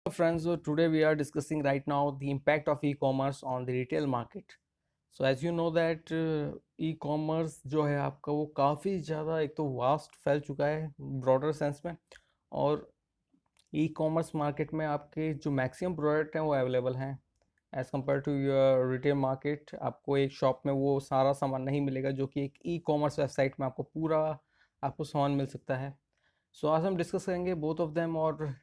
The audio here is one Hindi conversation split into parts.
Friends, so today we are discussing right now the impact of e-commerce on the retail market. So as you know that e-commerce जो है आपका वो काफ़ी ज़्यादा एक तो वास्ट फैल चुका है ब्रॉडर सेंस में। और ई-कॉमर्स मार्केट में आपके जो मैक्सिमम प्रोडक्ट हैं वो अवेलेबल हैं as compare to your retail market. आपको एक शॉप में वो सारा सामान नहीं मिलेगा जो कि एक ई-कॉमर्स वेबसाइट में आपको पूरा आपको सामान मिल सकता है। सो आज हम डिस्कस करेंगे बोथ ऑफ देम और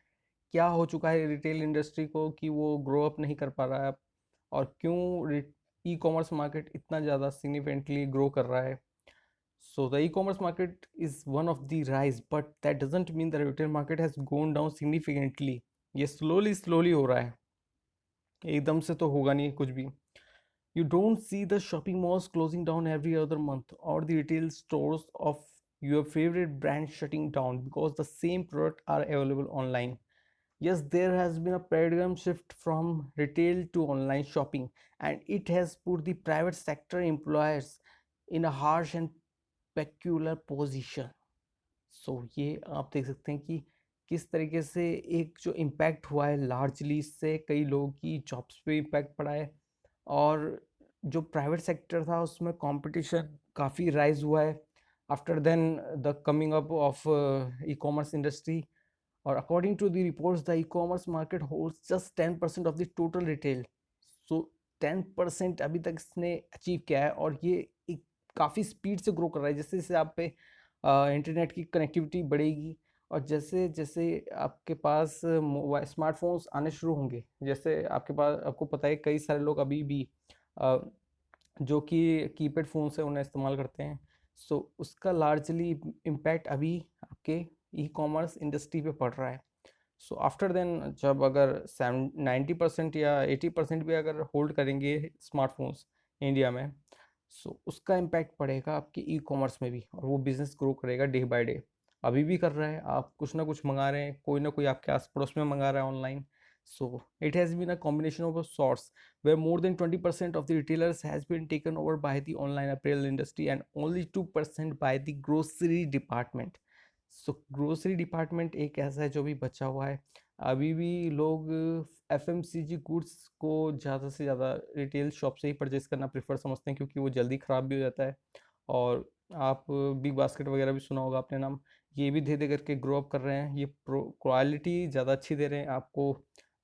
क्या हो चुका है रिटेल इंडस्ट्री को कि वो ग्रो अप नहीं कर पा रहा है और क्यों ई कॉमर्स मार्केट इतना ज़्यादा सिग्निफिकेंटली ग्रो कर रहा है। So the e commerce market is one of the rise but that doesn't mean the retail market has gone down significantly. ये स्लोली स्लोली हो रहा है, एकदम से तो होगा नहीं कुछ भी। You don't see the shopping malls closing down every other month or the retail stores of your favorite brand shutting down because the same product are available online. Yes, there has been a paradigm shift from retail to online shopping, and it has put the private sector employers in a harsh and peculiar position. So ये आप देख सकते हैं कि किस तरीके से एक जो इम्पैक्ट हुआ है लार्जली इससे कई लोगों की जॉब्स पे इम्पैक्ट पड़ा है। और जो प्राइवेट सेक्टर था उसमें कंपटीशन काफ़ी राइज हुआ है after then the coming up of e commerce industry. और according to the reports the e commerce market holds just 10% of the total retail. So 10% अभी तक इसने अचीव किया है और ये एक काफ़ी स्पीड से ग्रो कर रहा है। जैसे जैसे आप पे इंटरनेट की कनेक्टिविटी बढ़ेगी और जैसे जैसे आपके पास स्मार्टफोन्स आने शुरू होंगे, जैसे आपके पास आपको पता है कई सारे लोग अभी भी अ, जो कि कीपैड फ़ोन से उन्हें इस्तेमाल करते हैं। सो उसका लार्जली इम्पैक्ट अभी आपके ई कॉमर्स इंडस्ट्री पे पड़ रहा है। सो आफ्टर देन जब अगर 90% या 80% भी अगर होल्ड करेंगे स्मार्टफोन्स इंडिया में, सो उसका इम्पैक्ट पड़ेगा आपके ई कॉमर्स में भी और वो बिज़नेस ग्रो करेगा डे बाय डे। अभी भी कर रहा है, आप कुछ ना कुछ मंगा रहे हैं, कोई ना कोई आपके आस पड़ोस में मंगा रहा है online. So it has been a combination of sorts where more than 20% of the retailers has been taken over by the online apparel industry and only 2% by the grocery department. So grocery department एक ऐसा है जो भी बचा हुआ है। अभी भी लोग एफएमसीजी गुड्स को ज़्यादा से ज़्यादा रिटेल शॉप से ही परचेज करना प्रेफर समझते हैं क्योंकि वो जल्दी ख़राब भी हो जाता है। और आप बिग बास्केट वगैरह भी सुना होगा आपने नाम, ये भी धीरे धीरे करके ग्रो अप कर रहे हैं। ये प्रो क्वालिटी ज़्यादा अच्छी दे रहे हैं आपको।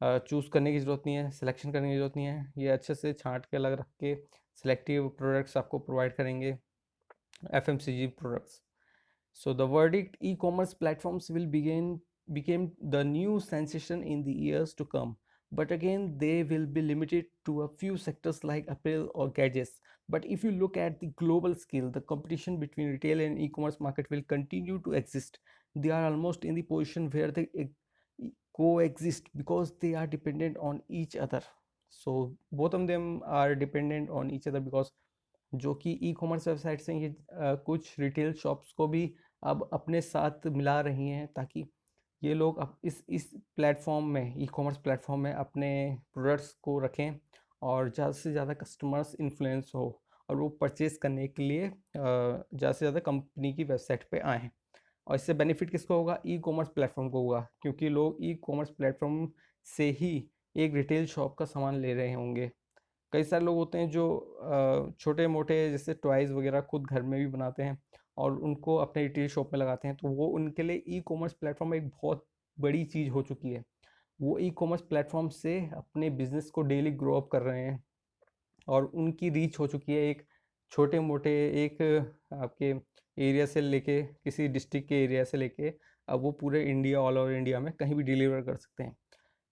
चूज़ करने की ज़रूरत नहीं है, सिलेक्शन करने की ज़रूरत नहीं है, ये अच्छे से छांट के अलग रख के सिलेक्टिव प्रोडक्ट्स आपको प्रोवाइड करेंगे, FMCG products. So the verdict e-commerce platforms will became the new sensation in the years to come. But again, they will be limited to a few sectors like apparel or gadgets. But if you look at the global scale, the competition between retail and e-commerce market will continue to exist. They are almost in the position where they coexist because they are dependent on each other. So both of them are dependent on each other because जो कि ई कॉमर्स वेबसाइट्स हैं ये कुछ रिटेल शॉप्स को भी अब अपने साथ मिला रही हैं ताकि ये लोग अब इस प्लेटफॉर्म में ई कॉमर्स प्लेटफॉर्म में अपने प्रोडक्ट्स को रखें और ज़्यादा से ज़्यादा कस्टमर्स इन्फ्लुएंस हो और वो परचेज़ करने के लिए ज़्यादा से ज़्यादा कंपनी की वेबसाइट पे आएँ। और इससे बेनिफिट किसको होगा? ई कॉमर्स प्लेटफॉर्म को होगा क्योंकि लोग ई कॉमर्स प्लेटफॉर्म से ही एक रिटेल शॉप का सामान ले रहे होंगे। कई सारे लोग होते हैं जो छोटे मोटे जैसे टॉयज़ वगैरह खुद घर में भी बनाते हैं और उनको अपने रिटेल शॉप में लगाते हैं, तो वो उनके लिए ई कॉमर्स प्लेटफॉर्म एक बहुत बड़ी चीज़ हो चुकी है। वो ई कॉमर्स प्लेटफॉर्म से अपने बिजनेस को डेली ग्रो अप कर रहे हैं और उनकी रीच हो चुकी है एक छोटे मोटे एक आपके एरिया से लेके किसी डिस्ट्रिक्ट के एरिया से लेके अब वो पूरे इंडिया ऑल ओवर इंडिया में कहीं भी डिलीवर कर सकते हैं।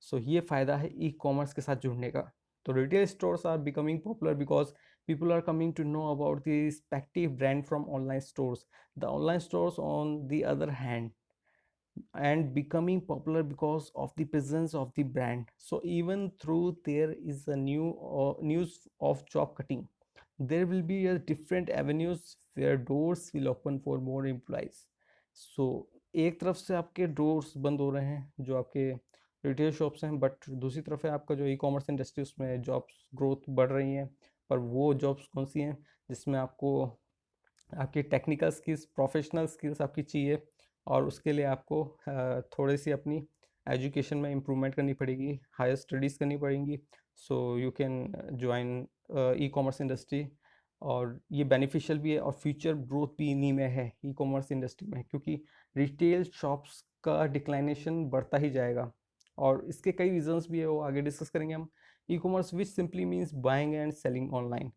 सो ये फ़ायदा है ई कॉमर्स के साथ जुड़ने का। तो retail stores are becoming popular because people are coming to know about the respective brand from online stores. The online stores, on the other hand, and becoming popular because of the presence of the brand. So even through there is a news of job cutting, there will be a different avenues where doors will open for more employees. So एक तरफ से आपके डोर्स बंद हो रहे हैं जो आपके रिटेल शॉप्स हैं, बट दूसरी तरफ है आपका जो ई कॉमर्स इंडस्ट्री, उसमें जॉब्स ग्रोथ बढ़ रही हैं। पर वो जॉब्स कौन सी हैं जिसमें आपको आपकी टेक्निकल स्किल्स, प्रोफेशनल स्किल्स आपकी चाहिए और उसके लिए आपको थोड़ी सी अपनी एजुकेशन में इम्प्रूवमेंट करनी पड़ेगी, हायर स्टडीज़ करनी पड़ेंगी, so you can join E commerce industry. और ये बेनिफिशियल भी है और फ्यूचर ग्रोथ भी इन्हीं में है, ई कॉमर्स इंडस्ट्री में, क्योंकि रिटेल शॉप्स का डिक्लाइनेशन बढ़ता ही जाएगा। और इसके कई रीजंस भी है, वो आगे डिस्कस करेंगे हम। E commerce which simply means buying and selling online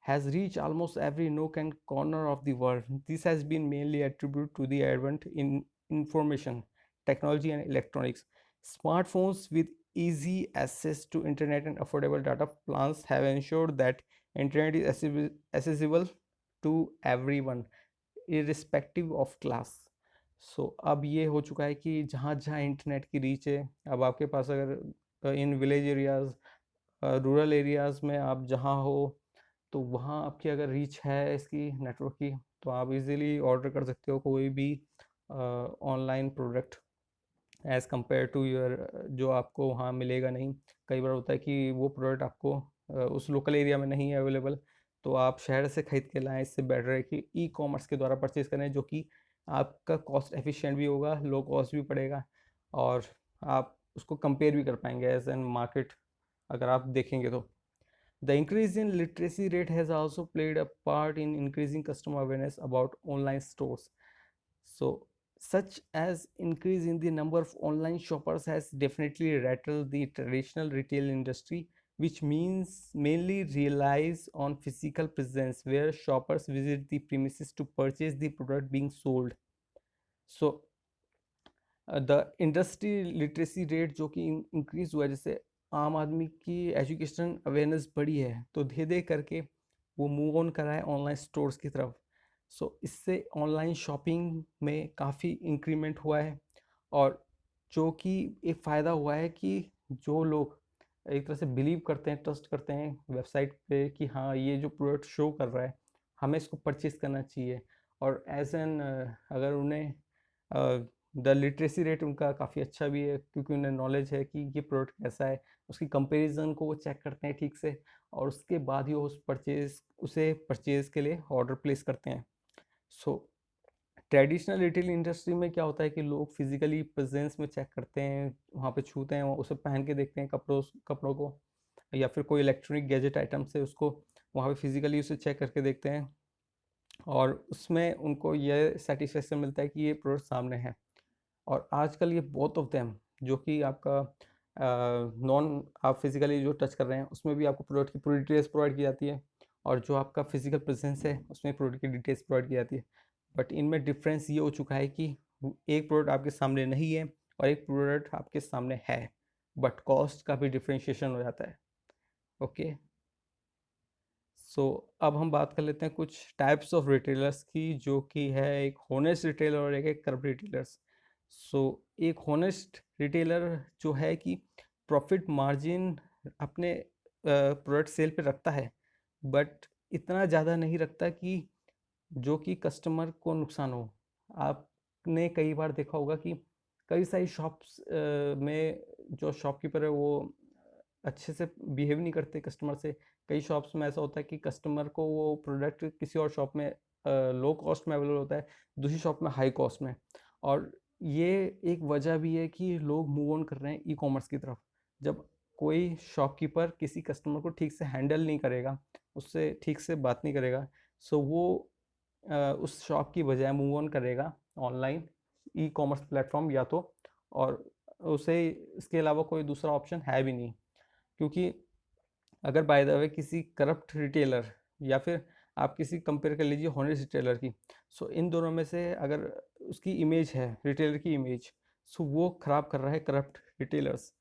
has reached almost every nook and corner of the world. This has been mainly attributed to the advent in information technology and electronics. Smartphones with easy access to internet and affordable data plans have ensured that internet is accessible to everyone irrespective of class. सो अब ये हो चुका है कि जहाँ जहाँ इंटरनेट की रीच है, अब आपके पास अगर in village areas, rural areas में आप जहाँ हो, तो वहाँ आपकी अगर रीच है इसकी नेटवर्क की, तो आप इजीली ऑर्डर कर सकते हो कोई भी online product as compare to your, जो आपको वहाँ मिलेगा नहीं। कई बार होता है कि वो प्रोडक्ट आपको उस लोकल एरिया में नहीं है अवेलेबल, तो आप शहर से ख़रीद के लाएँ। इससे बेटर है कि ई कॉमर्स के द्वारा परचेज़ करें, जो कि आपका कॉस्ट एफिशिएंट भी होगा, लो कॉस्ट भी पड़ेगा, और आप उसको कंपेयर भी कर पाएंगे एज एन मार्केट अगर आप देखेंगे तो। The increase in literacy rate has also played a part in increasing customer awareness about online stores. So, such as increase in the number of online shoppers has definitely rattled the traditional retail industry, which means mainly relies on physical presence where shoppers visit the premises to purchase the product being sold. So, the industry literacy rate जो कि इंक्रीज़ हुआ है, जैसे आम आदमी की एजुकेशन अवेयरनेस बढ़ी है, तो धीरे धीरे करके वो मूव ऑन कर रहा है ऑनलाइन स्टोर्स की तरफ। सो इससे ऑनलाइन शॉपिंग में काफ़ी इंक्रीमेंट हुआ है, और जो कि एक फ़ायदा हुआ है कि जो लोग एक तरह से बिलीव करते हैं, ट्रस्ट करते हैं वेबसाइट पे कि हाँ, ये जो प्रोडक्ट शो कर रहा है, हमें इसको परचेज़ करना चाहिए। और एज एन अगर उन्हें द लिटरेसी रेट उनका काफ़ी अच्छा भी है, क्योंकि उन्हें नॉलेज है कि ये प्रोडक्ट कैसा है, उसकी कंपैरिजन को वो चेक करते हैं ठीक से, और उसके बाद ही वो उसे परचेज़ के लिए ऑर्डर प्लेस करते हैं। सो ट्रेडिशनल रिटेल इंडस्ट्री में क्या होता है कि लोग फिजिकली प्रेजेंस में चेक करते हैं, वहाँ पे छूते हैं, उसे पहन के देखते हैं कपड़ों को, या फिर कोई इलेक्ट्रॉनिक गैजेट आइटम से उसको वहाँ पे फिजिकली उसे चेक करके देखते हैं, और उसमें उनको ये सेटिस्फेक्शन मिलता है कि ये प्रोडक्ट सामने है। और आजकल ये बोथ ऑफ देम, जो कि आपका नॉन आप फिजिकली जो टच कर रहे हैं उसमें भी आपको प्रोडक्ट की पूरी डिटेल्स प्रोवाइड की जाती है, और जो आपका फिजिकल प्रेजेंस है उसमें प्रोडक्ट की डिटेल्स प्रोवाइड की जाती है। बट इनमें डिफरेंस ये हो चुका है कि एक प्रोडक्ट आपके सामने नहीं है और एक प्रोडक्ट आपके सामने है, बट कॉस्ट का भी डिफ्रेंशिएशन हो जाता है। ओके, सो अब हम बात कर लेते हैं कुछ टाइप्स ऑफ रिटेलर्स की, जो कि है एक होनेस्ट रिटेलर और एक है करप्ट रिटेलर्स। सो एक होनेस्ट रिटेलर जो है कि प्रॉफिट मार्जिन अपने प्रोडक्ट सेल पे रखता है, बट इतना ज़्यादा नहीं रखता कि जो कि कस्टमर को नुकसान हो। आपने कई बार देखा होगा कि कई सारी शॉप्स में जो शॉपकीपर है वो अच्छे से बिहेव नहीं करते कस्टमर से। कई शॉप्स में ऐसा होता है कि कस्टमर को वो प्रोडक्ट किसी और शॉप में लो कॉस्ट में अवेलेबल होता है, दूसरी शॉप में हाई कॉस्ट में, और ये एक वजह भी है कि लोग मूव ऑन कर रहे हैं ई कॉमर्स की तरफ। जब कोई शॉपकीपर किसी कस्टमर को ठीक से हैंडल नहीं करेगा, उससे ठीक से बात नहीं करेगा, सो वो उस शॉप की बजाय मूव ऑन करेगा ऑनलाइन ई कॉमर्स प्लेटफॉर्म या तो, और उसे इसके अलावा कोई दूसरा ऑप्शन है भी नहीं। क्योंकि अगर बाय द वे किसी करप्ट रिटेलर, या फिर आप किसी कंपेयर कर लीजिए हॉनेस्ट रिटेलर की, सो इन दोनों में से अगर उसकी इमेज है, रिटेलर की इमेज, सो वो ख़राब कर रहा है corrupt retailers.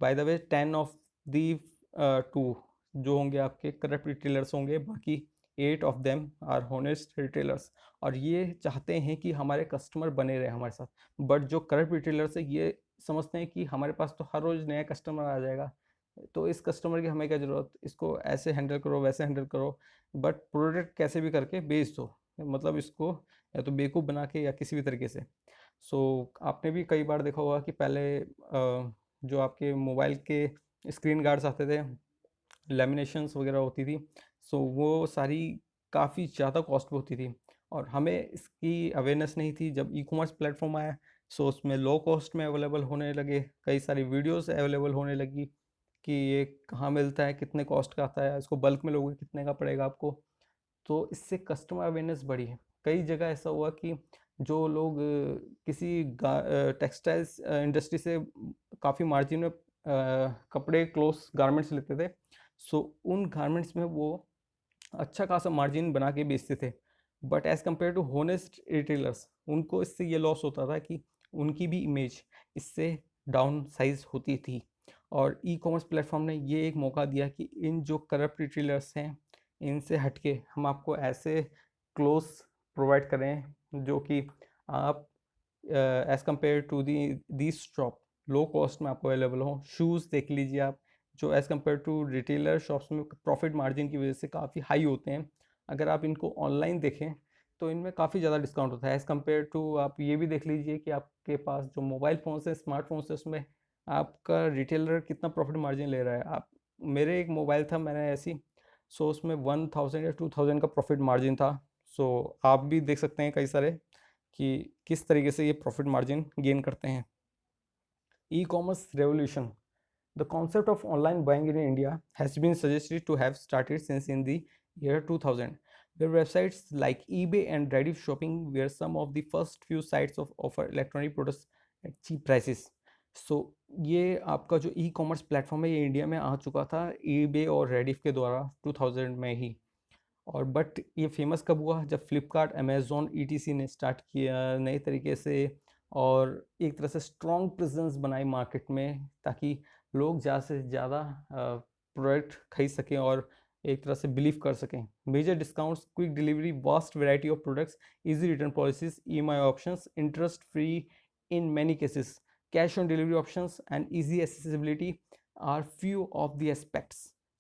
By the way 10 of the 2 जो होंगे आपके करप्ट रिटेलर्स होंगे, बाकी 8 of them are honest retailers, और ये चाहते हैं कि हमारे कस्टमर बने रहे हमारे साथ। बट जो करप्ट रिटेलर्स है ये समझते हैं कि हमारे पास तो हर रोज़ नया कस्टमर आ जाएगा, तो इस कस्टमर की हमें क्या ज़रूरत, इसको ऐसे हैंडल करो वैसे हैंडल करो, बट प्रोडक्ट कैसे भी करके बेच दो, मतलब इसको या तो बेवकूफ़ बना के या किसी भी तरीके से। सो आपने भी कई बार देखा होगा कि पहले जो आपके मोबाइल के स्क्रीन गार्ड्स आते थे, लेमिनेशंस वगैरह होती थी, सो वो सारी काफ़ी ज़्यादा कॉस्ट पे होती थी, और हमें इसकी अवेयरनेस नहीं थी। जब ई कॉमर्स प्लेटफॉर्म आया, सो उसमें लो कॉस्ट में अवेलेबल होने लगे, कई सारी वीडियोस अवेलेबल होने लगी कि ये कहाँ मिलता है, कितने कॉस्ट का आता है, इसको बल्क में लोगे कितने का पड़ेगा आपको। तो इससे कस्टमर अवेयरनेस बढ़ी है। कई जगह ऐसा हुआ कि जो लोग किसी टेक्सटाइल्स इंडस्ट्री से काफ़ी मार्जिन में कपड़े क्लोथ्स गारमेंट्स लेते थे, सो उन गारमेंट्स में वो अच्छा खासा मार्जिन बना के बेचते थे। But as compare to honest retailers, उनको इससे ये लॉस होता था कि उनकी भी इमेज इससे डाउन साइज होती थी। और ई कॉमर्स प्लेटफॉर्म ने ये एक मौका दिया कि इन जो करप्ट रिटेलर्स हैं, इनसे हटके हम आपको ऐसे क्लोथ्स प्रोवाइड करें जो कि आप as compare to the shop low cost में आपको अवेलेबल हो। शूज़ देख लीजिए आप, जो as compare to retailer shops में प्रॉफिट मार्जिन की वजह से काफ़ी हाई होते हैं, अगर आप इनको ऑनलाइन देखें तो इनमें काफ़ी ज़्यादा डिस्काउंट होता है एज़ कम्पेयर टू। आप ये भी देख लीजिए कि आपके पास जो मोबाइल फ़ोन्स हैं, स्मार्टफोन्स हैं, उसमें आपका रिटेलर कितना प्रॉफिट मार्जिन ले रहा है। आप, मेरे एक मोबाइल था, मैंने ऐसी, सो उसमें 1000 या 2000 का प्रॉफिट मार्जिन था। सो आप भी देख सकते हैं कई सारे कि किस तरीके से ये प्रॉफिट मार्जिन गेन करते हैं। E commerce revolution, the concept of online buying in India has been suggested to have started since in the year 2000, where websites like eBay and Rediff Shopping were some of the first few sites of offer electronic products at cheap prices. So ये आपका जो ई कॉमर्स प्लेटफॉर्म है, ये इंडिया में आ चुका था eBay और रेडिफ के द्वारा 2000 में ही। और बट ये फेमस कब हुआ, जब फ्लिपकार्ट, अमेज़ॉन, ईटीसी ने स्टार्ट किया नए तरीके से, और एक तरह से स्ट्रॉन्ग प्रेजेंस बनाई मार्केट में, ताकि लोग ज़्यादा से ज़्यादा प्रोडक्ट खरीद सकें और एक तरह से बिलीव कर सकें। Major discounts, quick delivery, vast variety of products, easy return policies, EMI options, interest free in many cases, cash on delivery options and easy accessibility are few of the aspects.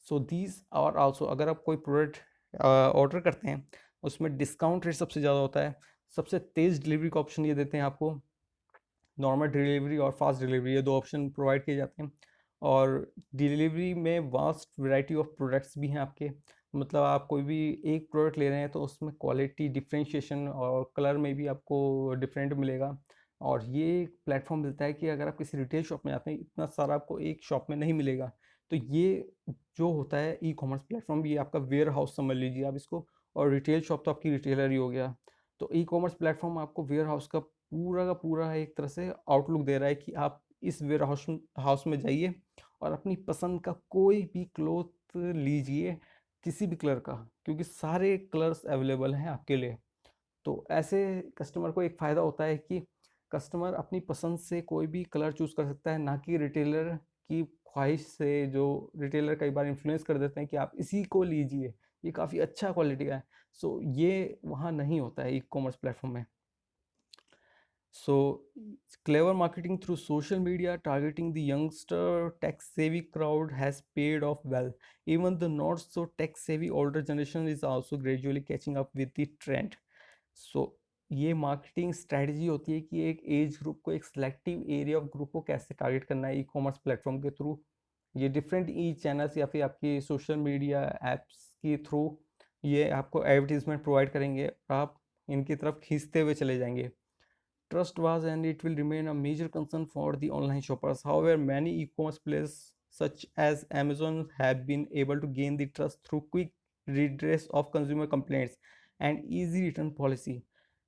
So these are also, अगर आप कोई प्रोडक्ट ऑर्डर करते हैं, उसमें डिस्काउंट रेट सबसे ज़्यादा होता है, सबसे तेज़ डिलीवरी का ऑप्शन ये देते हैं आपको, नॉर्मल डिलीवरी और फास्ट डिलीवरी, ये दो ऑप्शन प्रोवाइड किए जाते हैं। और डिलीवरी में वास्ट वैरायटी ऑफ प्रोडक्ट्स भी हैं आपके, मतलब आप कोई भी एक प्रोडक्ट ले रहे हैं तो उसमें क्वालिटी डिफरेंशिएशन और कलर में भी आपको डिफरेंट मिलेगा। और ये प्लेटफॉर्म मिलता है कि अगर आप किसी रिटेल शॉप में जाते हैं, इतना सारा आपको एक शॉप में नहीं मिलेगा। तो ये जो होता है ई कॉमर्स प्लेटफॉर्म, ये आपका वेयर हाउस समझ लीजिए आप इसको, और रिटेल शॉप तो आपकी रिटेलर ही हो गया। तो ई कॉमर्स प्लेटफॉर्म आपको वेयर हाउस का पूरा एक तरह से आउटलुक दे रहा है कि आप इस वेयर हाउस में जाइए और अपनी पसंद का कोई भी क्लोथ लीजिए, किसी भी कलर का, क्योंकि सारे कलर्स अवेलेबल हैं आपके लिए। तो ऐसे कस्टमर को एक फ़ायदा होता है कि कस्टमर अपनी पसंद से कोई भी कलर चूज़ कर सकता है, ना कि रिटेलर की ख्वाहिश से, जो रिटेलर कई बार इन्फ्लुएंस कर देते हैं कि आप इसी को लीजिए, ये काफ़ी अच्छा क्वालिटी का है। सो ये वहाँ नहीं होता है ई कॉमर्स प्लेटफॉर्म में। So, clever marketing through social media targeting the youngster tech savvy crowd has paid off well. Even the not so tech savvy older generation is also gradually catching up with the trend. So, ये मार्केटिंग स्ट्रैटेजी होती है कि एक एज ग्रुप को, एक सिलेक्टिव एरिया ऑफ ग्रुप को कैसे टारगेट करना है ई कॉमर्स प्लेटफॉर्म के थ्रू। ये डिफरेंट ई चैनल्स या फिर आपकी सोशल मीडिया एप्स के थ्रू ये आपको एडवर्टीजमेंट प्रोवाइड करेंगे और आप इनकी तरफ खींचते हुए चले जाएंगे। Trust was and it will remain a major concern for the online shoppers. However, many e-commerce players such as Amazon have been able to gain the trust through quick redress of consumer complaints and easy return policy.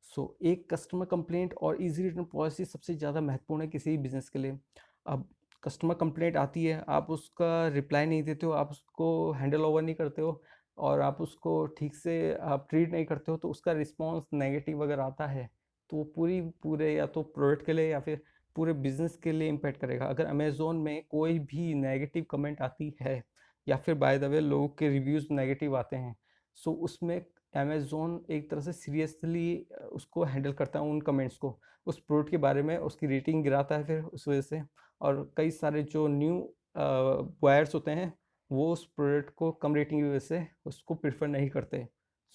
So, एक कस्टमर कंप्लेंट और इजी रिटर्न पॉलिसी सबसे ज़्यादा महत्वपूर्ण है किसी भी बिजनेस के लिए। अब कस्टमर कंप्लेंट आती है, आप उसका रिप्लाई नहीं देते हो, आप उसको हैंडल ओवर नहीं करते हो, और आप उसको ठीक से आप ट्रीट नहीं करते हो, तो उसका रिस्पॉन्स नेगेटिव अगर आता है तो वो पूरे या तो प्रोडक्ट के लिए या फिर पूरे बिजनेस के लिए इम्पैक्ट करेगा। अगर अमेज़ोन में कोई भी नेगेटिव कमेंट आती है, या फिर बाय द वे लोगों के रिव्यूज़ नेगेटिव आते हैं, सो उसमें अमेज़ोन एक तरह से सीरियसली उसको हैंडल करता है, उन कमेंट्स को, उस प्रोडक्ट के बारे में उसकी रेटिंग गिराता है फिर उस वजह से। और कई सारे जो न्यू बायर्स होते हैं, वो उस प्रोडक्ट को कम रेटिंग की वजह से उसको प्रेफर नहीं करते।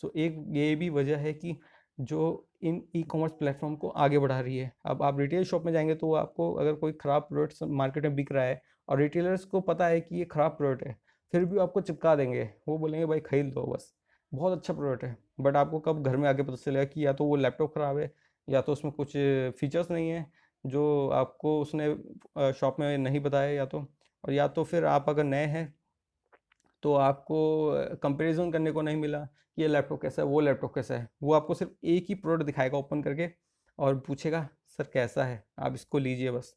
सो एक ये भी वजह है कि जो इन ई कॉमर्स प्लेटफॉर्म को आगे बढ़ा रही है। अब आप रिटेल शॉप में जाएंगे तो आपको अगर कोई ख़राब प्रोडक्ट मार्केट में बिक रहा है और रिटेलर्स को पता है कि ये ख़राब प्रोडक्ट है, फिर भी आपको चिपका देंगे, वो बोलेंगे भाई खरीद लो बस, बहुत अच्छा प्रोडक्ट है। बट आपको कब घर में आके पता चलेगा कि या तो वो लैपटॉप ख़राब है, या तो उसमें कुछ फीचर्स नहीं है, जो आपको उसने शॉप में नहीं बताया, और या तो फिर आप अगर नए हैं तो आपको कंपैरिजन करने को नहीं मिला कि ये लैपटॉप कैसा है, वो लैपटॉप कैसा है। वो आपको सिर्फ एक ही प्रोडक्ट दिखाएगा ओपन करके और पूछेगा सर कैसा है, आप इसको लीजिए बस।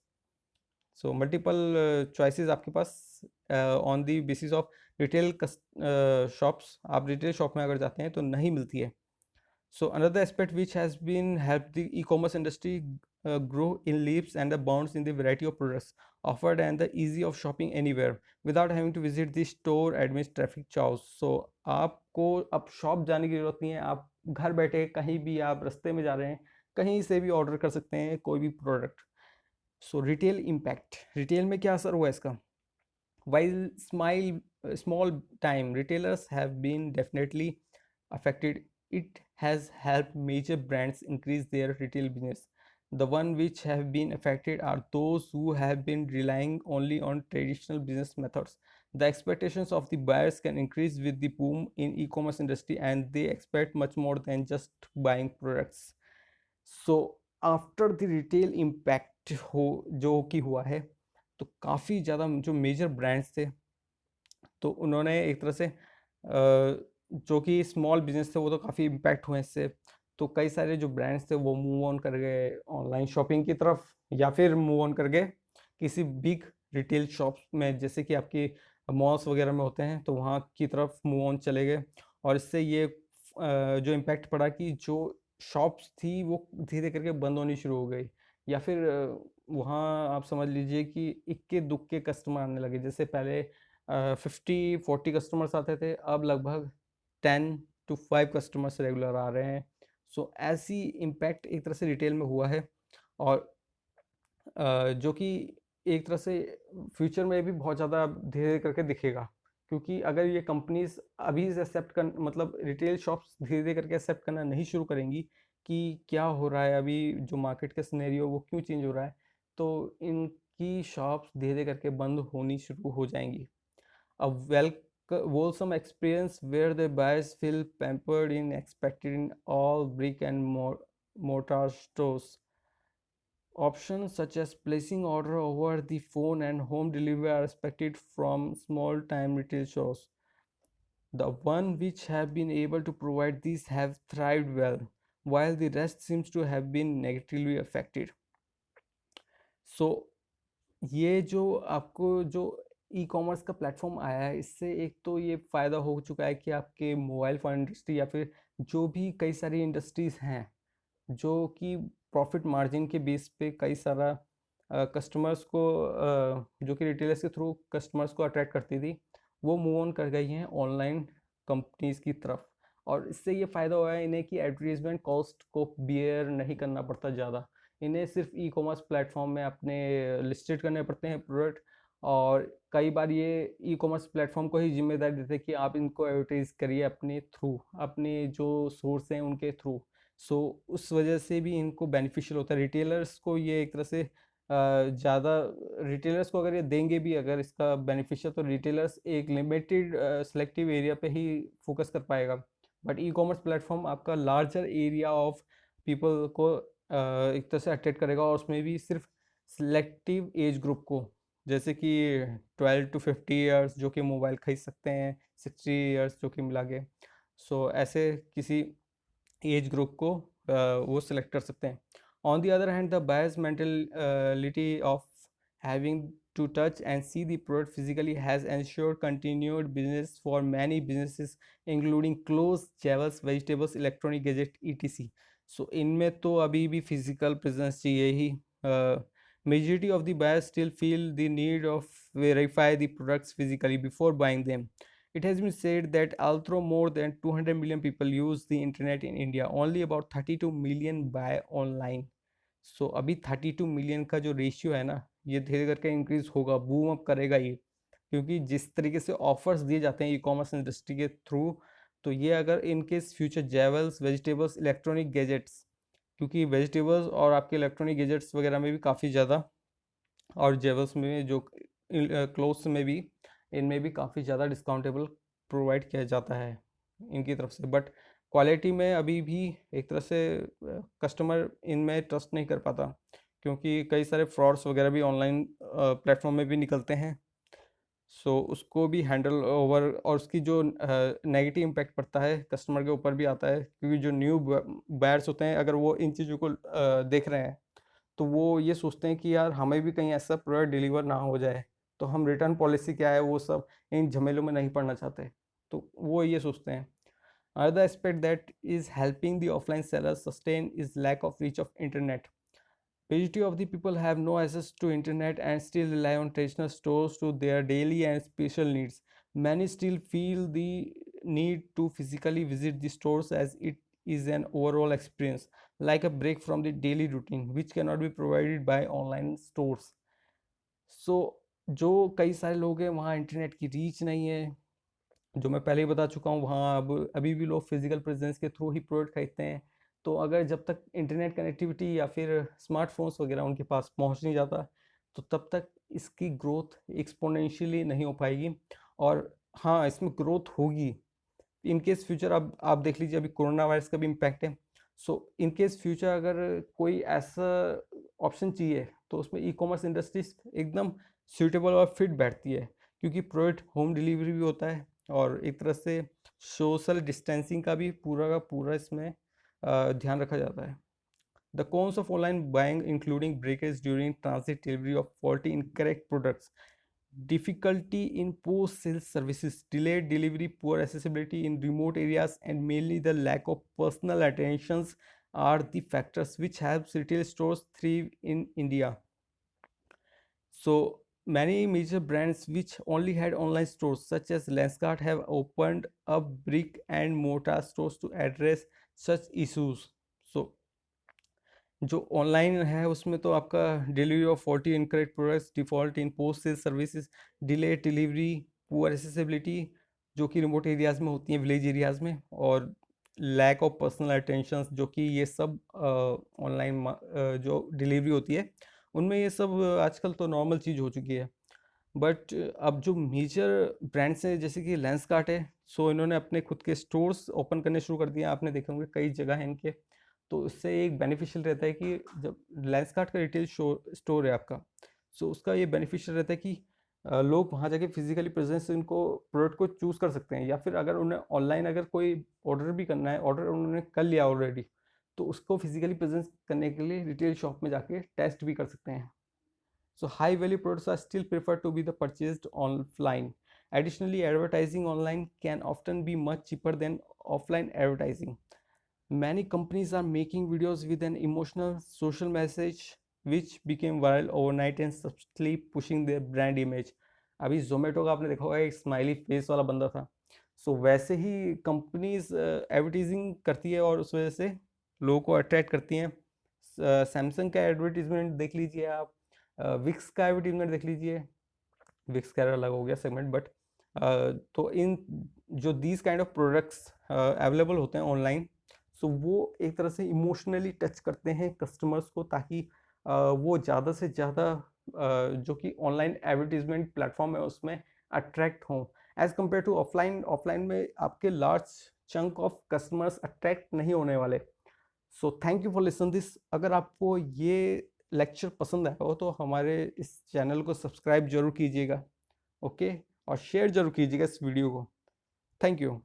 सो मल्टीपल चॉइसेस आपके pass on the basis of retail shops. आप रिटेल शॉप में अगर जाते हैं तो नहीं मिलती है। So another aspect which has been helped the e-commerce industry grow in leaps and the bounds in the variety of products offered and the easy of shopping anywhere without having to visit the store amidst traffic chaos. So आपको अब शॉप जाने की ज़रूरत नहीं है, आप घर बैठे कहीं भी, आप रास्ते में जा रहे हैं कहीं से भी ऑर्डर कर सकते हैं कोई भी प्रोडक्ट। सो रिटेल इम्पैक्ट, रिटेल में क्या असर हुआ इसका? While small time retailers have been definitely affected, it has helped major brands increase their retail business. The one which have been affected are those who have been relying only on traditional business methods. The expectations of the buyers can increase with the boom in e-commerce industry, and they expect much more than just buying products. So after the retail impact हो जो कि हुआ है, तो काफ़ी ज़्यादा जो मेजर ब्रांड्स थे तो उन्होंने एक तरह से जो कि स्मॉल बिजनेस थे वो तो काफ़ी इम्पैक्ट हुए इससे। तो कई सारे जो ब्रांड्स थे वो मूव ऑन कर गए ऑनलाइन शॉपिंग की तरफ, या फिर मूव ऑन कर गए किसी बिग रिटेल शॉप्स में, जैसे कि आपकी मॉल्स वगैरह में होते हैं, तो वहाँ की तरफ मूव ऑन चले गए। और इससे ये जो इम्पैक्ट पड़ा कि जो शॉप्स थी वो धीरे करके बंद होनी शुरू हो गई, या फिर वहाँ आप समझ लीजिए कि इक्के दुक्के कस्टमर आने लगे। जैसे पहले 50-40 कस्टमर्स आते थे, अब लगभग 10 to 5 कस्टमर्स रेगुलर आ रहे हैं। सो ऐसी इम्पैक्ट एक तरह से रिटेल में हुआ है, और जो कि एक तरह से फ्यूचर में भी बहुत ज़्यादा धीरे धीरे करके दिखेगा, क्योंकि अगर ये कंपनीज अभी से एक्सेप्ट कर, मतलब रिटेल शॉप्स धीरे धीरे करके एक्सेप्ट करना नहीं शुरू करेंगी कि क्या हो रहा है अभी, जो मार्केट का सिनेरियो वो क्यों चेंज हो रहा है, तो इनकी शॉप्स धीरे धीरे करके बंद होनी शुरू हो जाएंगी। A wholesome experience where the buyers feel pampered in expected in all brick and mortar stores. Options such as placing order over the phone and home delivery are expected from small time retail stores. The one which have been able to provide these have thrived well, while the rest seems to have been negatively affected. So ये जो आपको जो ई कॉमर्स का प्लेटफॉर्म आया है, इससे एक तो ये फ़ायदा हो चुका है कि आपके मोबाइल फ़ोन इंडस्ट्री या फिर जो भी कई सारी इंडस्ट्रीज़ हैं जो कि प्रॉफिट मार्जिन के बेस पे कई सारा कस्टमर्स को जो कि रिटेलर्स के थ्रू कस्टमर्स को अट्रैक्ट करती थी, वो मूव ऑन कर गई हैं ऑनलाइन कंपनीज़ की तरफ। और इससे ये फ़ायदा हुआ है इन्हें कि एडवर्टीजमेंट कॉस्ट को बियर नहीं करना पड़ता ज़्यादा। इन्हें सिर्फ ई कॉमर्स प्लेटफॉर्म में अपने लिस्टेड करने पड़ते हैं प्रोडक्ट, और कई बार ये ई कॉमर्स प्लेटफॉर्म को ही जिम्मेदारी देते हैं कि आप इनको एडवर्टाइज करिए अपने थ्रू, अपने जो सोर्स हैं उनके थ्रू। सो उस वजह से भी इनको बेनिफिशियल होता है। रिटेलर्स को ये एक तरह से ज़्यादा, रिटेलर्स को अगर ये देंगे भी अगर इसका बेनिफिशियल, तो रिटेलर्स एक लिमिटेड सेलेक्टिव एरिया पे ही फोकस कर पाएगा। बट ई कॉमर्स प्लेटफॉर्म आपका लार्जर एरिया ऑफ पीपल को एक तरह से अट्रैक्ट करेगा, और उसमें भी सिर्फ सिलेक्टिव एज ग्रुप को, जैसे कि 12 to 50 ईयर्स जो कि मोबाइल खरीद सकते हैं, 60 ईयर्स जो कि मिला के। सो ऐसे किसी एज ग्रुप को वो सिलेक्ट कर सकते हैं। On the other hand the buyers mentality of having to touch and see the product physically has ensured continued business for many businesses including clothes, jewels, vegetables, electronic gadget etc. So इनमें तो अभी भी physical presence चाहिए ही। Majority of the buyers still feel the need of verify the products physically before buying them. It has been said that although more than 200 million people use the internet in India, only about 32 million buy online. सो अभी 32 मिलियन का जो रेशियो है ना, ये धीरे करके इंक्रीज होगा, बूम अप करेगा ये, क्योंकि जिस तरीके से ऑफर्स दिए जाते हैं ई कॉमर्स इंडस्ट्री के थ्रू, तो ये अगर in case future jewels, vegetables, electronic gadgets, क्योंकि वेजिटेबल्स और आपके इलेक्ट्रॉनिक गैजेट्स वगैरह में भी काफ़ी ज़्यादा, और जेवल्स में जो क्लोथ्स में भी, इनमें भी काफ़ी ज़्यादा डिस्काउंटेबल प्रोवाइड किया जाता है इनकी तरफ से। बट क्वालिटी में अभी भी एक तरह से कस्टमर इनमें ट्रस्ट नहीं कर पाता, क्योंकि कई सारे फ्रॉड्स वगैरह भी ऑनलाइन प्लेटफॉर्म में भी निकलते हैं। सो उसको भी हैंडल ओवर, और उसकी जो नेगेटिव इम्पैक्ट पड़ता है कस्टमर के ऊपर भी आता है, क्योंकि जो न्यू बायर्स होते हैं अगर वो इन चीज़ों को देख रहे हैं तो वो ये सोचते हैं कि यार हमें भी कहीं ऐसा प्रोडक्ट डिलीवर ना हो जाए, तो हम रिटर्न पॉलिसी क्या है वो सब इन झमेलों में नहीं पड़ना चाहते, तो वो ये सोचते हैं। Another aspect that is helping the offline sellers sustain is lack of reach of internet. Majority of the people have no access to internet and still rely on traditional stores to their daily and special needs. Many still feel the need to physically visit the stores as it is an overall experience, like a break from the daily routine, which cannot be provided by online stores. So जो कई सारे लोग हैं वहाँ इंटरनेट की रीच नहीं है, जो मैं पहले ही बता चुका हूँ, वहाँ अब अभी भी लोग फिजिकल प्रेजेंस के थ्रू ही प्रोडक्ट खरीदते हैं। तो अगर जब तक इंटरनेट कनेक्टिविटी या फिर स्मार्टफोन्स वगैरह उनके पास पहुँच नहीं जाता, तो तब तक इसकी ग्रोथ एक्सपोनेंशियली नहीं हो पाएगी। और हाँ, इसमें ग्रोथ होगी इन केस फ्यूचर। अब आप देख लीजिए, अभी कोरोना वायरस का भी इम्पैक्ट है। सो इन केस फ्यूचर अगर कोई ऐसा ऑप्शन चाहिए तो उसमें ई कॉमर्स इंडस्ट्रीज एकदम सूटेबल और फिट बैठती है, क्योंकि प्रोडक्ट होम डिलीवरी भी होता है और एक तरह से सोशल डिस्टेंसिंग का भी पूरा का पूरा इसमें ध्यान रखा जाता है। The cons of online buying including breakage during transit, delivery of faulty incorrect products, difficulty in post-sales services, delayed delivery, poor accessibility in remote areas, and mainly the lack of personal attentions are the factors which helps retail stores thrive in India. So many major brands which only had online stores such as Lenskart have opened up brick and mortar stores to address such issues. So जो ऑनलाइन है उसमें तो आपका delivery of 40 incorrect products, default in post sale services, delay delivery, poor accessibility जो कि रिमोट एरियाज़ में होती हैं, विलेज एरियाज़ में, और लैक ऑफ पर्सनल अटेंशन जो कि ये सब ऑनलाइन जो डिलीवरी होती है उनमें ये सब आजकल तो नॉर्मल चीज़ हो चुकी है। बट अब जो मेजर ब्रांड्स हैं जैसे कि लेंसकार्ट है, सो इन्होंने अपने खुद के स्टोर्स ओपन करने शुरू कर दिए हैं। आपने देखे होंगे कई जगह हैं इनके। तो इससे एक बेनिफिशियल रहता है कि जब लेंसकार्ट का रिटेल स्टोर है आपका, सो उसका ये बेनिफिशियल रहता है कि लोग वहाँ जाके फिजिकली प्रेजेंस से इनको प्रोडक्ट को चूज़ कर सकते हैं, या फिर अगर उन्हें ऑनलाइन अगर कोई ऑर्डर भी करना है, ऑर्डर उन्होंने कर लिया ऑलरेडी, तो उसको फिजिकली प्रेजेंस करने के लिए रिटेल शॉप में जाके टेस्ट भी कर सकते हैं। So high value products are still preferred to be the purchased offline. Additionally, advertising online can often be much cheaper than offline advertising. Many companies are making videos with an emotional social message which became viral overnight and subtly pushing their brand image. अभी जोमेटो का आपने देखा होगा एक स्माइली फेस वाला बंदा था। सो वैसे ही कंपनीज एडवर्टीजिंग करती है और उस वजह से लोगों को अट्रैक्ट करती हैं। सैमसंग का एडवर्टीजमेंट देख लीजिए आप, विक्स का एडवर्टीजमेंट देख लीजिए। विक्स का अलग हो गया सेगमेंट, बट तो इन जो these kind of products available होते हैं ऑनलाइन, सो वो एक तरह से इमोशनली टच करते हैं कस्टमर्स को, ताकि वो ज़्यादा से ज़्यादा जो कि ऑनलाइन एडवर्टीजमेंट प्लेटफॉर्म है उसमें अट्रैक्ट हों, as compare to offline. Offline में आपके large chunk of customers attract नहीं होने वाले। So thank you for listen this. अगर आपको ये लेक्चर पसंद आया हो तो हमारे इस चैनल को सब्सक्राइब जरूर कीजिएगा, ओके, और शेयर जरूर कीजिएगा इस वीडियो को। Thank you.